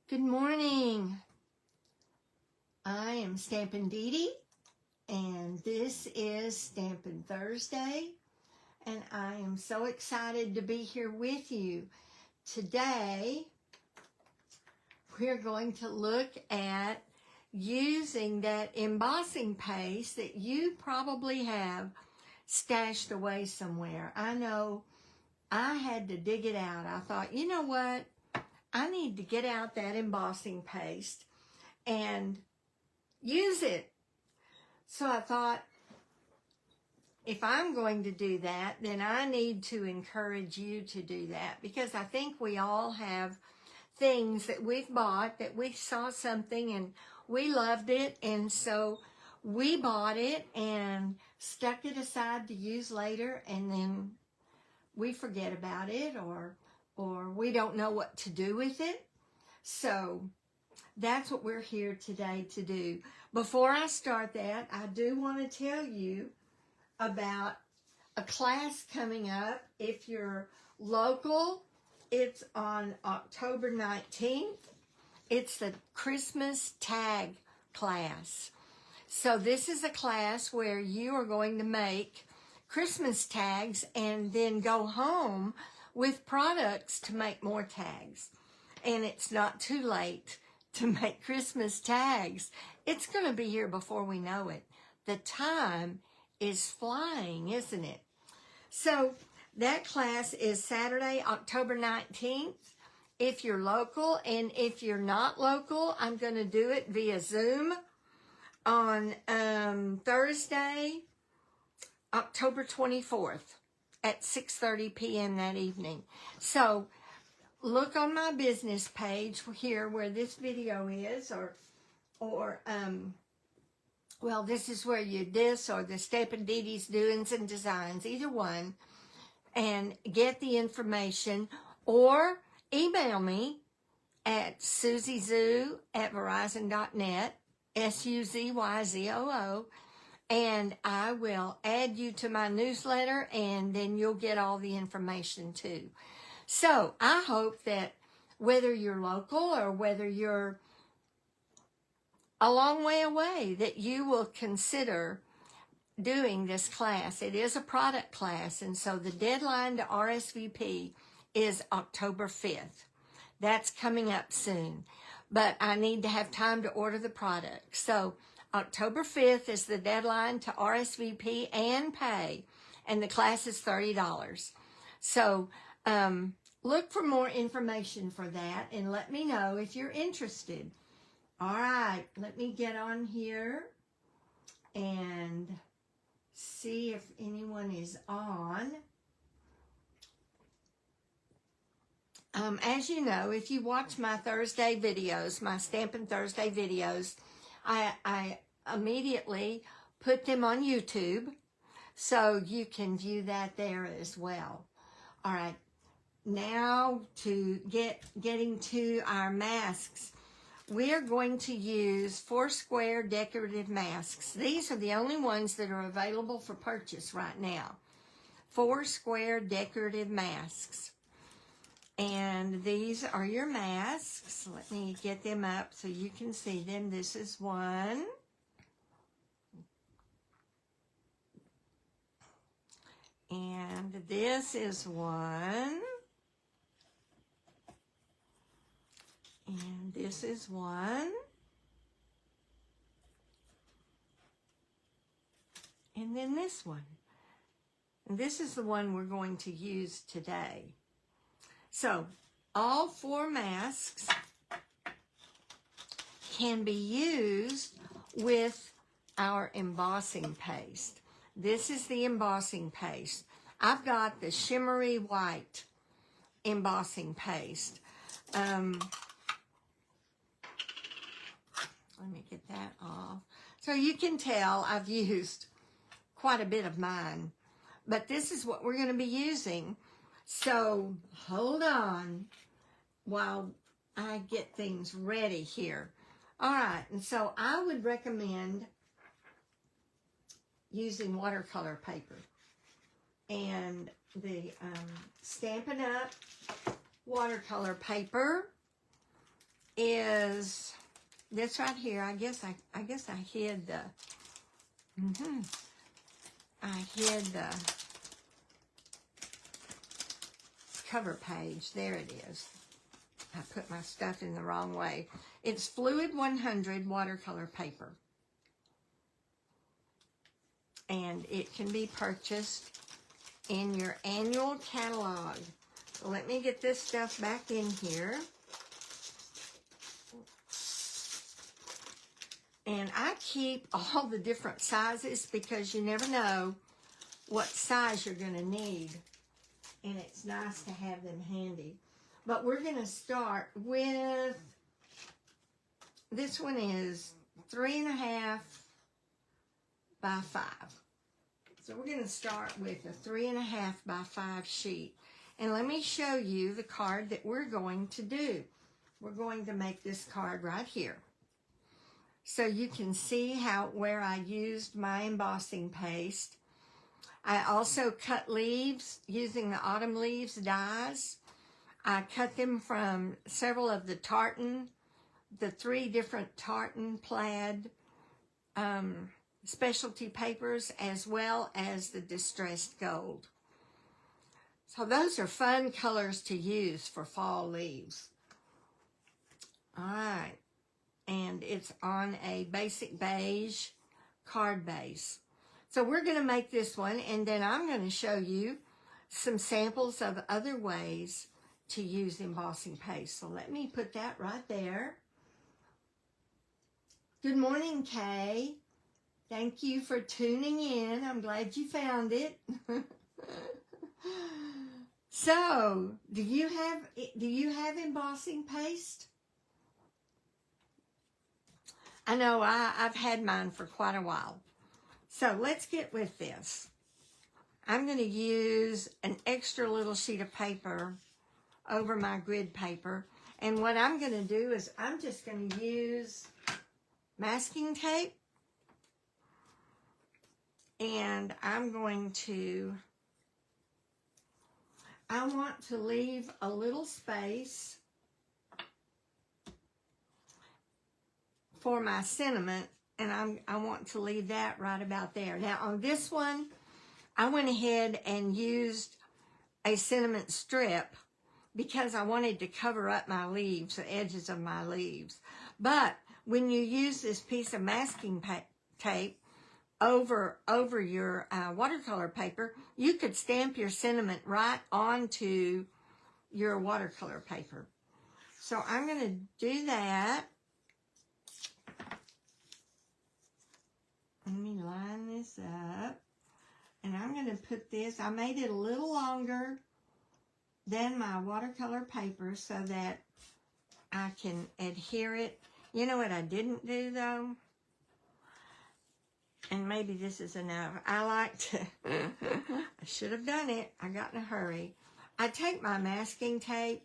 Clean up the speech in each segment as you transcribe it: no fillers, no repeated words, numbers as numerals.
Good morning. I am Stampin Dee, and this is Stampin Thursday, and I am so excited to be here with you. Today, we're going to look at using that embossing paste that you probably have stashed away somewhere. I know I had to dig it out. I thought, you know what? I need to get out that embossing paste and use it. So I thought, if I'm going to do that, then I need to encourage you to do that, because I think we all have things that we've bought that we saw something and we loved it, and so we bought it and stuck it aside to use later, and then we forget about it, or we don't know what to do with it. So that's what we're here today to do. Before I start that, I do want to tell you about a class coming up. If you're local, it's on October 19th. It's the Christmas tag class. So this is a class where you are going to make Christmas tags and then go home with products to make more tags. And it's not too late to make Christmas tags. It's going to be here before we know it. The time is flying, isn't it? So that class is Saturday, October 19th. If you're local, and if you're not local, I'm going to do it via Zoom on Thursday, October 24th at 6:30 p.m. that evening. So look on my business page here where this video is, well, this is where or the StampDeDe's Doings and Designs, either one, and get the information, or email me at suzyzoo@verizon.net, SUZYZOO, and I will add you to my newsletter, and then you'll get all the information too. So I hope that whether you're local or whether you're a long way away, that you will consider doing this class. It is a product class, and so the deadline to RSVP is October 5th. That's coming up soon, but I need to have time to order the product. So October 5th is the deadline to RSVP and pay, and the class is $30. So look for more information for that, and let me know if you're interested. All right, let me get on here and see if anyone is on. As you know, if you watch my Thursday videos, my Stampin' Thursday videos, I immediately put them on YouTube, so you can view that there as well. All right, now to getting to our masks. We're going to use 4 square decorative masks. These are the only ones that are available for purchase right now. 4 square decorative masks. And these are your masks. Let me get them up so you can see them. This is one. And this is one. And this is one. And then this one. And this is the one we're going to use today. So all 4 masks can be used with our embossing paste. This is the embossing paste. I've got the shimmery white embossing paste. Let me get that off. So you can tell I've used quite a bit of mine, but this is what we're going to be using. So hold on while I get things ready here. All right, and so I would recommend using watercolor paper. And the Stampin' Up! Watercolor paper is this right here. I guess I hid the I hid the cover page. There it is. I put my stuff in the wrong way. It's Fluid 100 watercolor paper. And it can be purchased in your annual catalog. So let me get this stuff back in here. And I keep all the different sizes because you never know what size you're going to need. And it's nice to have them handy. But we're going to start with, this one is 3.5 by 5. So we're going to start with a 3.5 by 5 sheet. And let me show you the card that we're going to do. We're going to make this card right here. So you can see where I used my embossing paste. I also cut leaves using the autumn leaves dies. I cut them from several of the tartan, the 3 different tartan plaid specialty papers, as well as the distressed gold. So those are fun colors to use for fall leaves. All right. And it's on a basic beige card base. So we're going to make this one, and then I'm going to show you some samples of other ways to use embossing paste. So let me put that right there. Good morning, Kay. Thank you for tuning in. I'm glad you found it. So, do you have embossing paste? I know I've had mine for quite a while. So let's get with this. I'm going to use an extra little sheet of paper over my grid paper. And what I'm going to do is I'm just going to use masking tape. And I'm going to, I want to leave a little space for my sentiment, and I want to leave that right about there. Now on this one, I went ahead and used a sentiment strip because I wanted to cover up my leaves, the edges of my leaves. But when you use this piece of masking tape over your watercolor paper, you could stamp your sentiment right onto your watercolor paper. So I'm going to do that. Let me line this up. And I'm going to put this, I made it a little longer than my watercolor paper so that I can adhere it. You know what I didn't do though? And maybe this is enough. I like to, I should have done it. I got in a hurry. I take my masking tape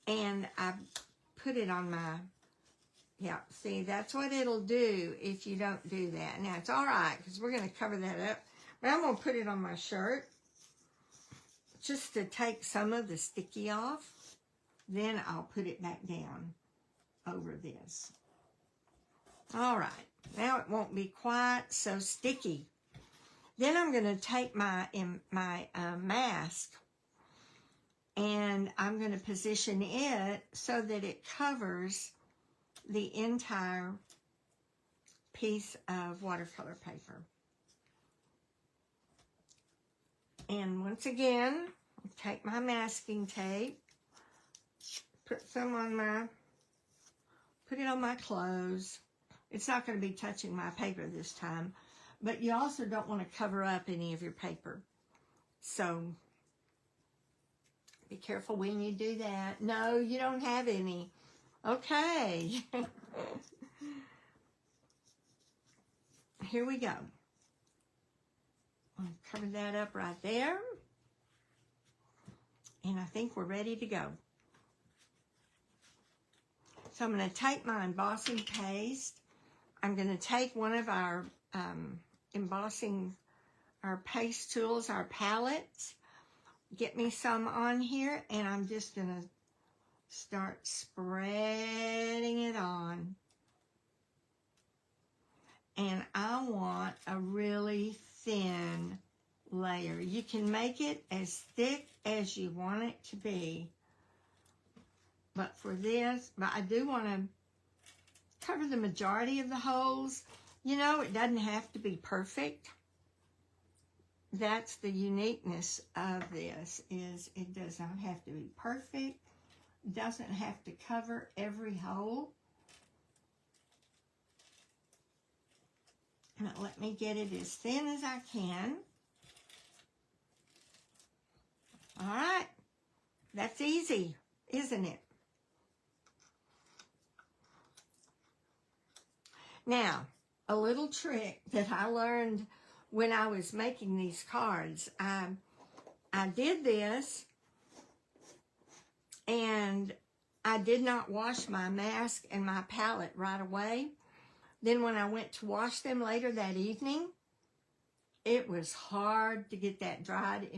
and I put it on my, yeah, see, that's what it'll do if you don't do that. Now, it's all right because we're going to cover that up. But I'm going to put it on my shirt just to take some of the sticky off. Then I'll put it back down over this. All right. Now it won't be quite so sticky. Then I'm going to take my mask and I'm going to position it so that it covers the entire piece of watercolor paper. And once again, take my masking tape, put some on put it on my clothes. It's not going to be touching my paper this time, but you also don't want to cover up any of your paper. So be careful when you do that. No, you don't have any. Okay. Here we go. I'll cover that up right there. And I think we're ready to go. So I'm going to take my embossing paste. I'm going to take one of our embossing, our paste tools, our palettes. Get me some on here, and I'm just going to start spreading it on. And I want a really thin layer. You can make it as thick as you want it to be. But for this, I do want to cover the majority of the holes. You know, it doesn't have to be perfect. That's the uniqueness of this, is it does not have to be perfect. It doesn't have to cover every hole. Now let me get it as thin as I can. All right, that's easy, isn't it? Now, a little trick that I learned when I was making these cards. I did this, and I did not wash my mask and my palette right away. Then when I went to wash them later that evening, it was hard to get that dried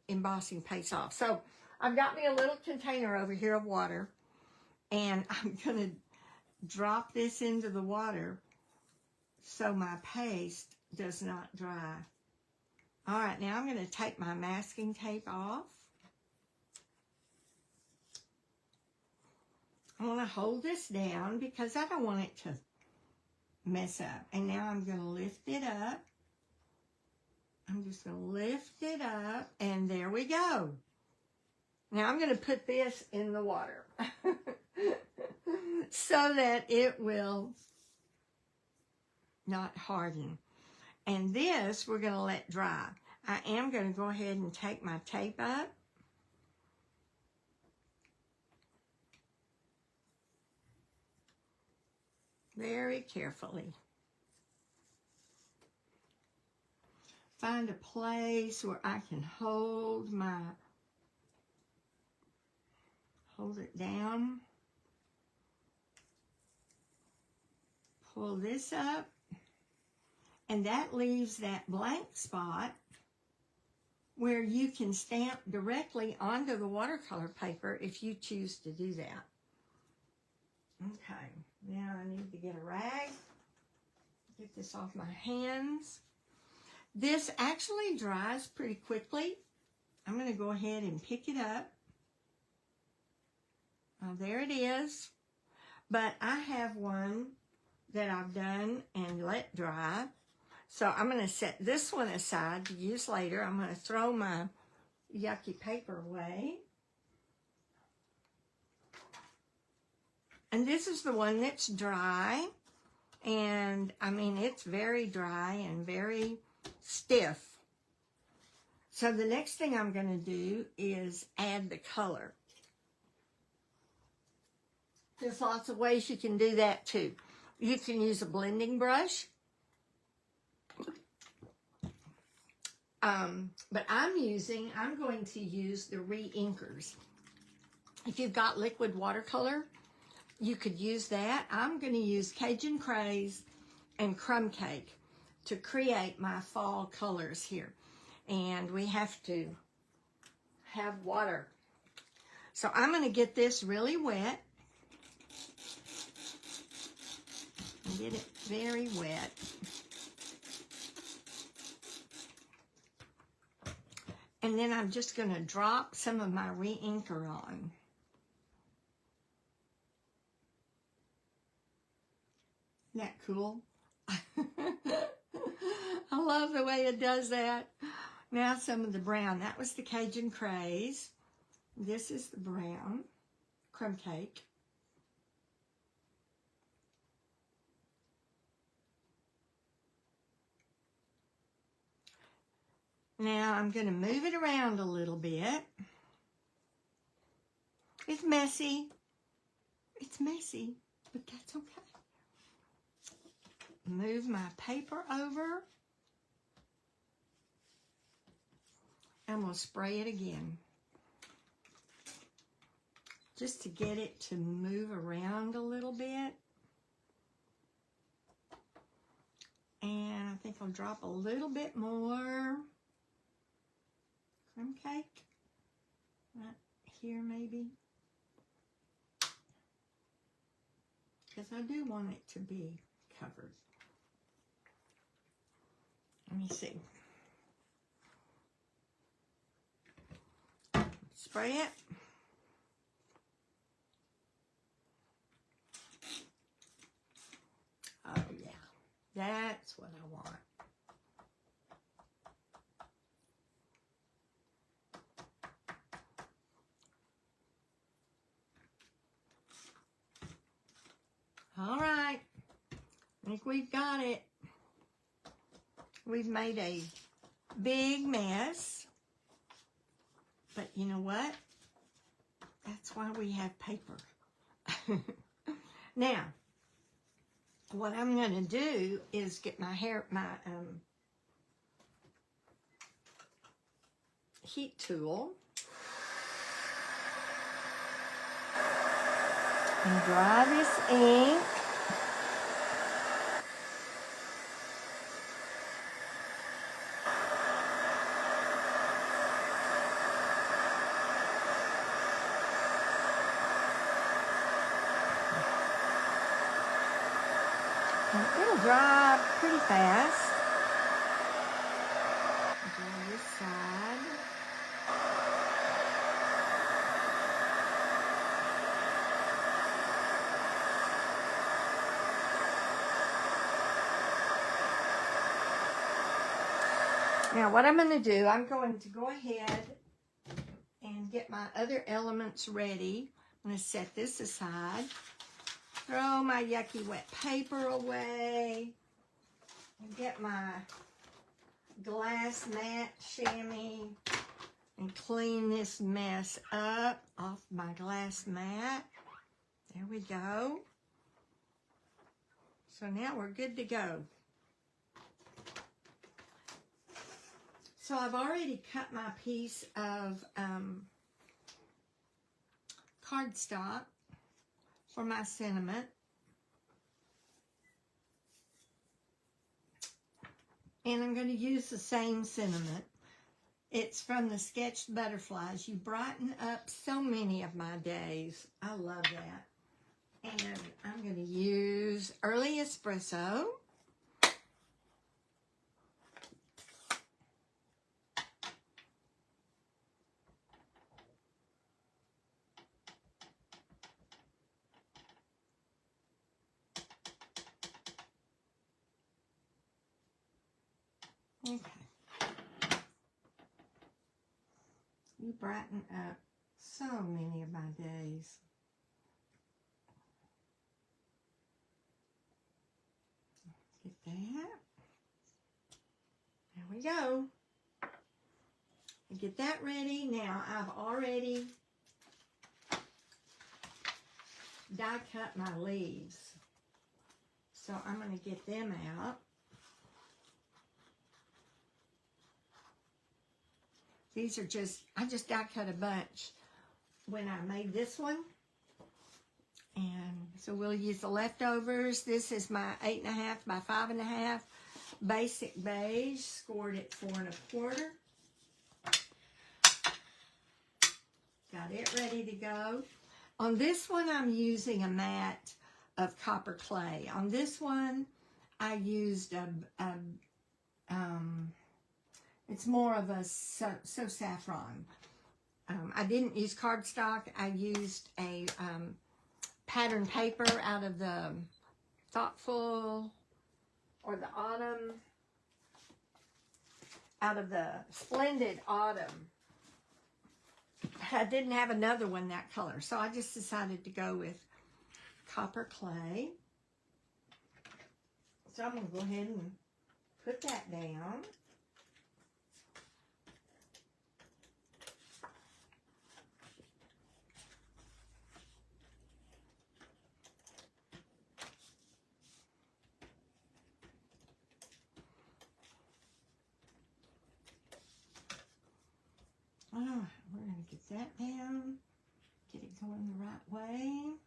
embossing paste off. So I've got me a little container over here of water, and I'm going to drop this into the water so my paste does not dry. All right, now I'm going to take my masking tape off. I want to hold this down because I don't want it to mess up. And now I'm going to lift it up. I'm just going to lift it up, and there we go. Now I'm going to put this in the water so that it will not harden. And this we're going to let dry. I am going to go ahead and take my tape up. Very carefully. Find a place where I can hold it down. Pull this up. And that leaves that blank spot where you can stamp directly onto the watercolor paper if you choose to do that. Okay, now I need to get a rag. Get this off my hands. This actually dries pretty quickly. I'm going to go ahead and pick it up. Oh, there it is. But I have one that I've done and let dry. So I'm going to set this one aside to use later. I'm going to throw my yucky paper away. And this is the one that's dry. And, I mean, it's very dry and very stiff. So the next thing I'm going to do is add the color. There's lots of ways you can do that too. You can use a blending brush. But I'm going to use the re-inkers. If you've got liquid watercolor, you could use that. I'm going to use Cajun Craze and Crumb Cake to create my fall colors here. And we have to have water. So I'm going to get this really wet. Get it very wet. And then I'm just going to drop some of my re-inker on. Isn't that cool? I love the way it does that. Now some of the brown. That was the Cajun Craze. This is the brown. Crumb Cake. Now I'm going to move it around a little bit. It's messy. It's messy, but that's okay. Move my paper over. And we'll spray it again. Just to get it to move around a little bit. And I think I'll drop a little bit more crumb cake right here maybe. because I do want it to be covered. Let me see. Spray it. Oh yeah, that's what I want. All right, I think we've got it. We've made a big mess, but you know what? That's why we have paper. Now, what I'm going to do is get my heat tool and dry this ink. And it'll dry pretty fast. Dry this side. Now what I'm going to do, I'm going to go ahead and get my other elements ready. I'm going to set this aside. Throw my yucky wet paper away. And get my glass mat chamois and clean this mess up off my glass mat. There we go. So now we're good to go. So I've already cut my piece of cardstock for my sentiment. And I'm going to use the same sentiment. It's from the Sketched Butterflies. You brighten up so many of my days. I love that. And I'm going to use Early Espresso. Okay. You brighten up so many of my days. Get that. There we go. Get that ready. Now I've already die cut my leaves. So I'm going to get them out. These are I just die cut a bunch when I made this one. And so we'll use the leftovers. This is my 8.5 by 5.5 basic beige, scored at 4 1/4. Got it ready to go. On this one, I'm using a mat of copper clay. On this one, I used it's more of a so saffron. I didn't use cardstock. I used a pattern paper out of the Thoughtful or the Autumn, out of the Splendid Autumn. I didn't have another one that color, so I just decided to go with copper clay. So I'm going to go ahead and put that down. Oh, we're going to get that down, get it going the right way.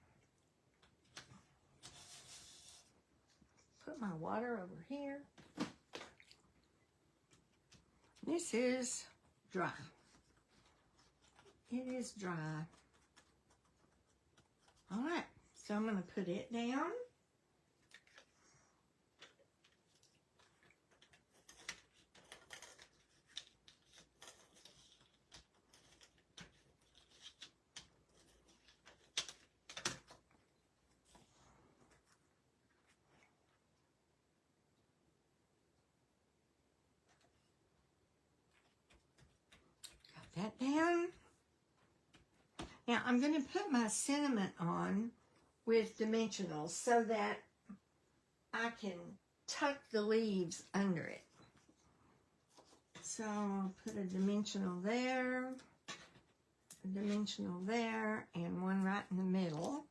Put my water over here. This is dry. It is dry. All right, So I'm going to put it down. Got that down. Now I'm going to put my sentiment on with dimensionals so that I can tuck the leaves under it. So I'll put a dimensional there, a dimensional there, and one right in the middle.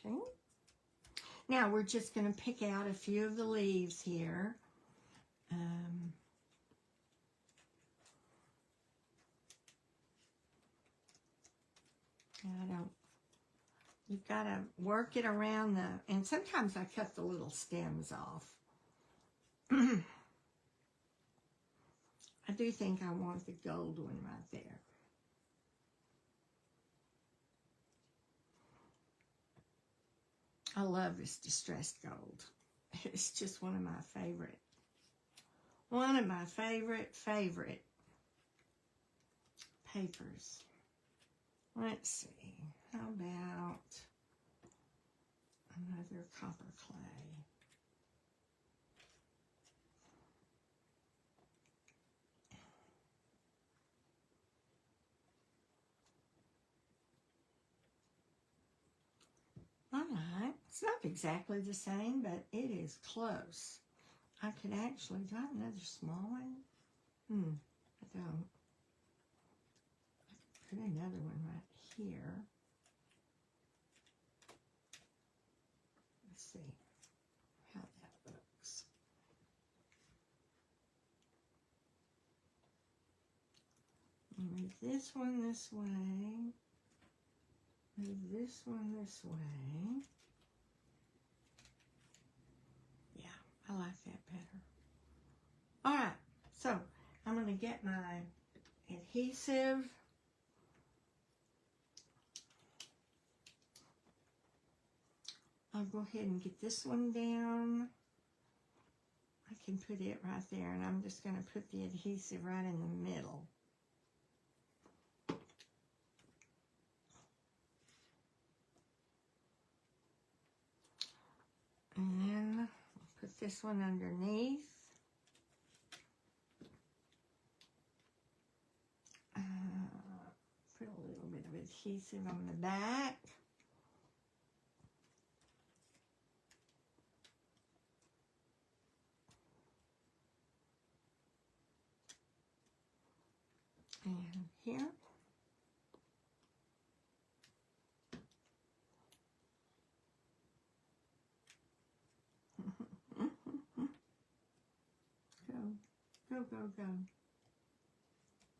Okay. Now we're just going to pick out a few of the leaves here. You've got to work it around and sometimes I cut the little stems off. I do think I want the gold one right there. I love this distressed gold. It's just one of my favorite favorite papers. Let's see, how about another copper clay? All right, it's not exactly the same, but it is close. I could actually, do I have another small one? I don't. I could put another one right here. Let's see how that looks. Move this one this way. Move this one this way. Yeah, I like that better. All right, so I'm going to get my adhesive. I'll go ahead and get this one down. I can put it right there, and I'm just going to put the adhesive right in the middle. And then I'll put this one underneath. Put a little bit of adhesive on the back. And here. Go.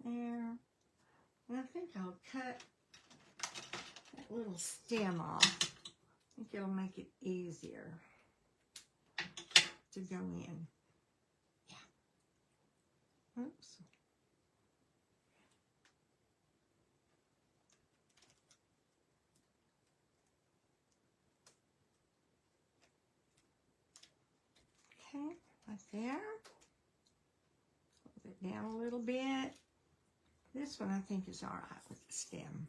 There. And I think I'll cut that little stem off. I think it'll make it easier to go in. Yeah. Oops. Okay, right there. Hold it down a little bit. This one I think is all right with the stem.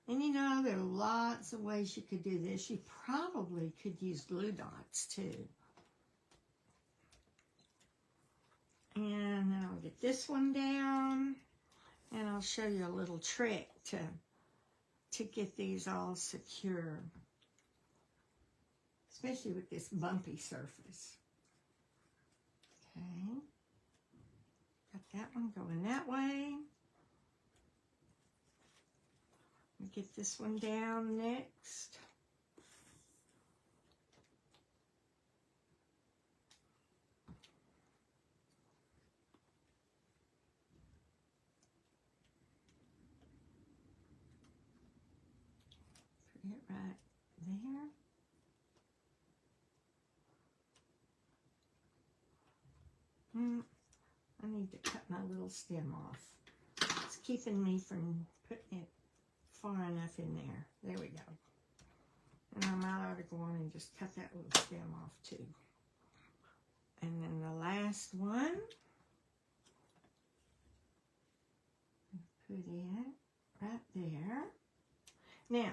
And you know, there are lots of ways you could do this. You probably could use glue dots too. And then I'll get this one down, and I'll show you a little trick to get these all secure, especially with this bumpy surface. Okay, got that one going that way. Get this one down next. right there. I need to cut my little stem off. It's keeping me from putting it far enough in there. There we go. And I might ought to go on and just cut that little stem off too. And then the last one, put it right there. Now,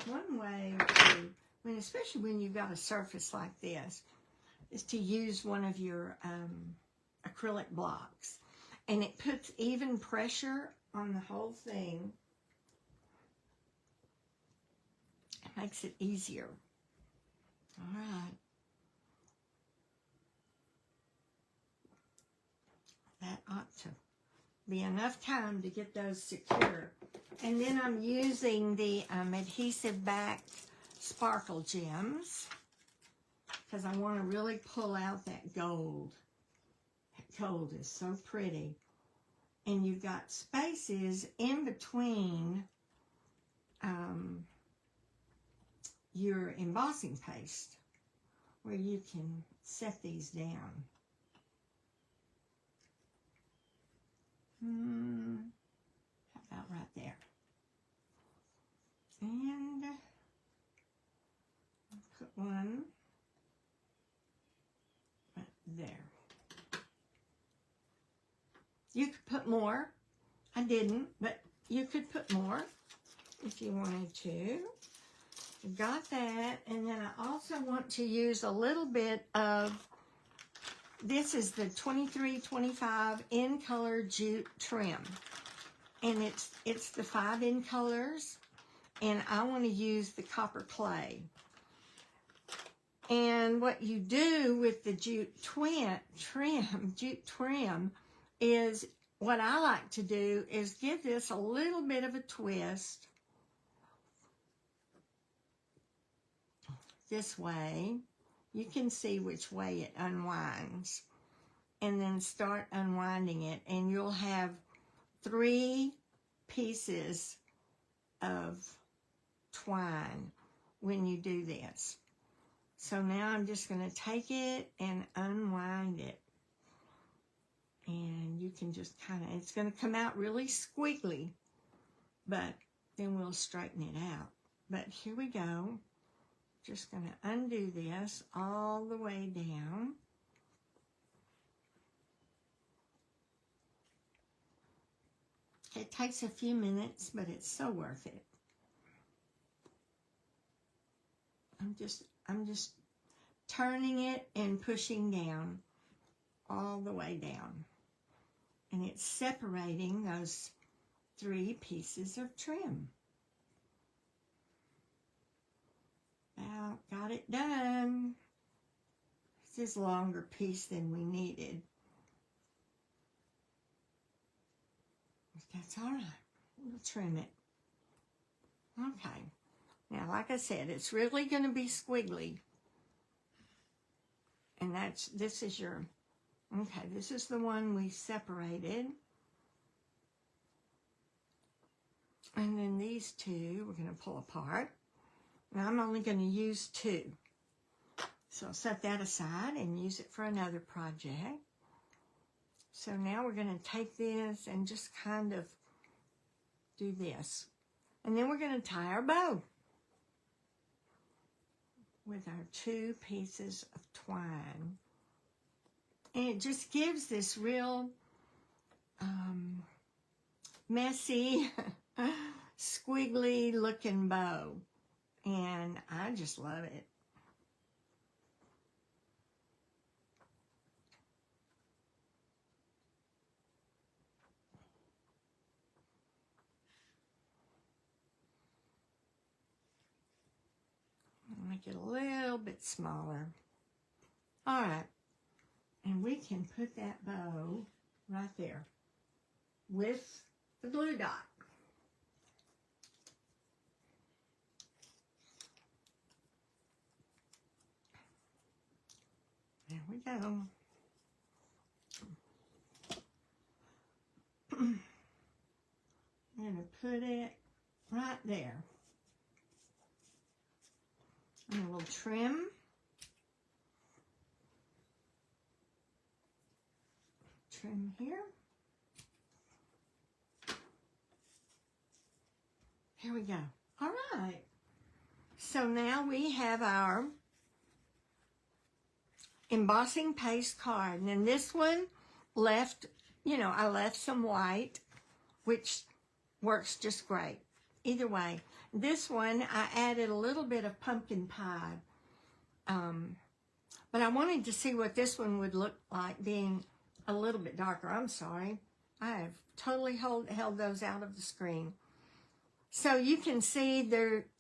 one way to, especially when you've got a surface like this, is to use one of your acrylic blocks. And it puts even pressure on the whole thing. It makes it easier. All right. That ought to be enough time to get those secure. And then I'm using the adhesive back sparkle gems because I want to really pull out that gold. That gold is so pretty. And you've got spaces in between your embossing paste where you can set these down. How about right there? And put one right there. You could put more. I didn't, but you could put more if you wanted to. Got that. And then I also want to use a little bit of, this is the 2325 in color jute trim. And it's the 5 in colors. And I want to use the copper clay. And what you do with the jute trim is, what I like to do is give this a little bit of a twist. This way, you can see which way it unwinds. And then start unwinding it. And you'll have 3 pieces of twine when you do this. So now I'm just going to take it and unwind it. And you can just kind of, it's going to come out really squiggly, but then we'll straighten it out. But here we go. Just going to undo this all the way down. It takes a few minutes, but it's so worth it. I'm just turning it and pushing down all the way down. And it's separating those 3 pieces of trim. Now, got it done. This is a longer piece than we needed. That's all right. We'll trim it. Okay. Now, like I said, it's really going to be squiggly. And this is your, okay, this is the one we separated. And then these 2 we're going to pull apart. Now, I'm only going to use 2. So I'll set that aside and use it for another project. So now we're going to take this and just kind of do this. And then we're going to tie our bow with our 2 pieces of twine. And it just gives this real messy, squiggly looking bow. And I just love it. Make it a little bit smaller. All right. And we can put that bow right there with the glue dot. There we go. I'm going to put it right there. And we'll trim. Trim here. Here we go. All right. So now we have our embossing paste card. And then this one left, I left some white, which works just great. Either way, this one I added a little bit of pumpkin pie. But I wanted to see what this one would look like being a little bit darker. I'm sorry. I have totally held those out of the screen. So you can see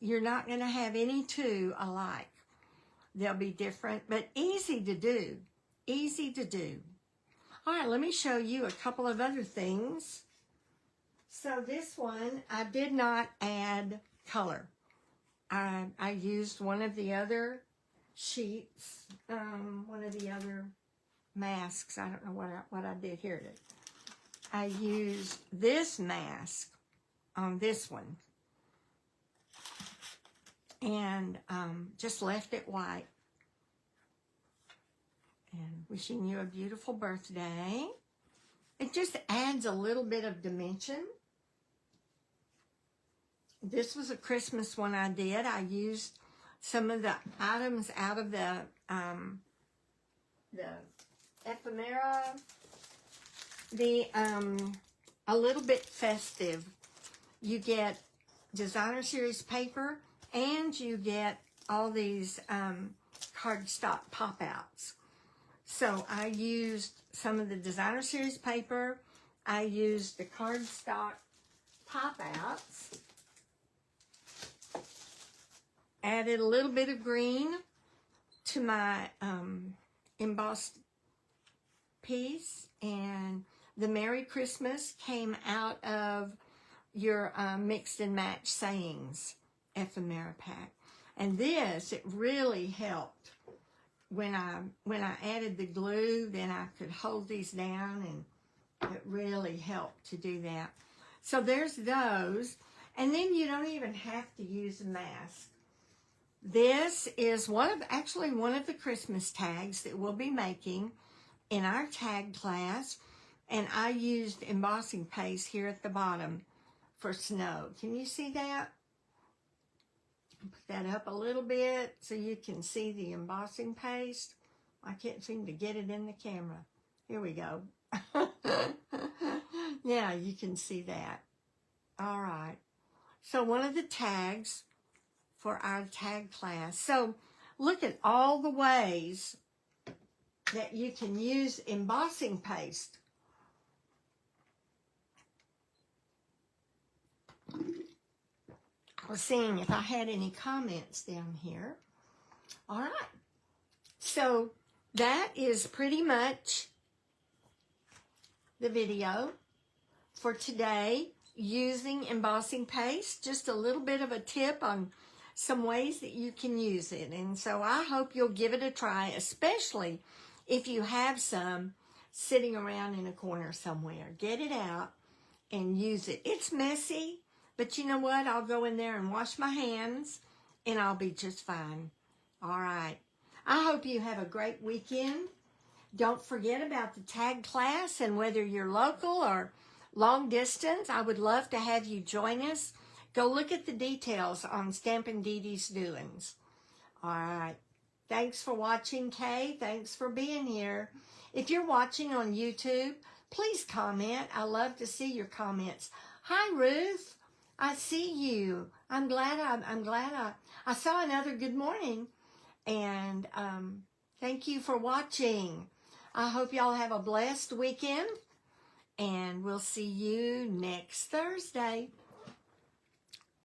you're not going to have any two alike. They'll be different, but easy to do. Easy to do. All right, let me show you a couple of other things. So this one, I did not add color. I used one of the other sheets, one of the other masks. I don't know what I did here. I used this mask on this one. And just left it white. And wishing you a beautiful birthday. It just adds a little bit of dimension. This was a Christmas one I did. I used some of the items out of the ephemera, a little bit festive. You get designer series paper, and you get all these cardstock pop-outs. So I used some of the designer series paper. I used the cardstock pop-outs. Added a little bit of green to my embossed piece. And the Merry Christmas came out of your Mix and Match Sayings ephemera pack. And this, it really helped. When I added the glue, then I could hold these down, and it really helped to do that. So there's those. And then you don't even have to use a mask. This is one of the Christmas tags that we'll be making in our tag class. And I used embossing paste here at the bottom for snow. Can you see that? Put that up a little bit so you can see the embossing paste. I can't seem to get it in the camera. Here we go. Yeah, you can see that. All right. So one of the tags for our tag class. So look at all the ways that you can use embossing paste. I was seeing if I had any comments down here. All right. So that is pretty much the video for today using embossing paste. Just a little bit of a tip on some ways that you can use it. And so I hope you'll give it a try, especially if you have some sitting around in a corner somewhere. Get it out and use it. It's messy. But you know what? I'll go in there and wash my hands, and I'll be just fine. All right. I hope you have a great weekend. Don't forget about the tag class, and whether you're local or long distance, I would love to have you join us. Go look at the details on StampDeDe's doings. All right. Thanks for watching, Kay. Thanks for being here. If you're watching on YouTube, please comment. I love to see your comments. Hi, Ruth. I see you. I'm glad I saw another good morning. And thank you for watching. I hope y'all have a blessed weekend. And we'll see you next Thursday.